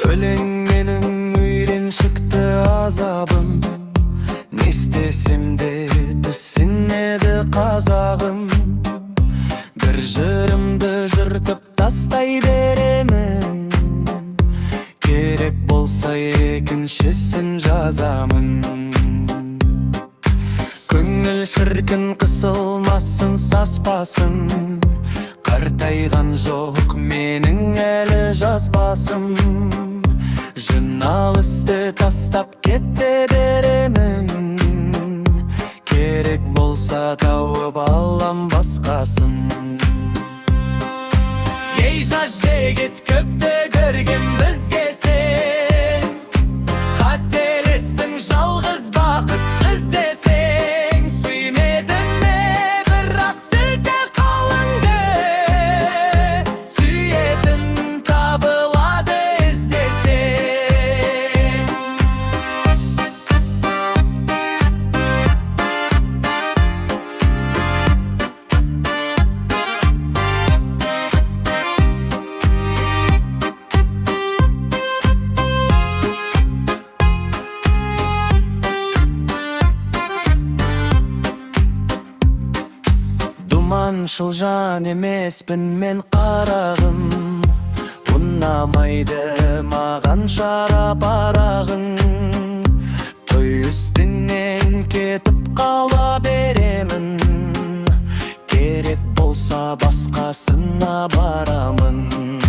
Ölengenin üyren çıktı azabım, ne istesem de düşünmedi kazağım. Bir jırımdı jırtıp tastay beremin, gerek bolsa ekinçisін жазамын. Көңіл шіркін қысылмасын, саспасын, қартайған жоқ менің әлі жазбасым. Жинал істі тастап кете беремін, керек болса тауып алам басқасын. Ей жас жігіт, көпті көрген бізге сен, қателестің жалғыз бақыт қыз десең. Сүймедің ме бірақ сілте қалыңды, сүйетін табылады іздесең. Думаншыл жан емеспін мен қарағым, ұнамайды маған шарапарағың. Той үстінен кетіп қала беремін, керек болса басқасына барамын.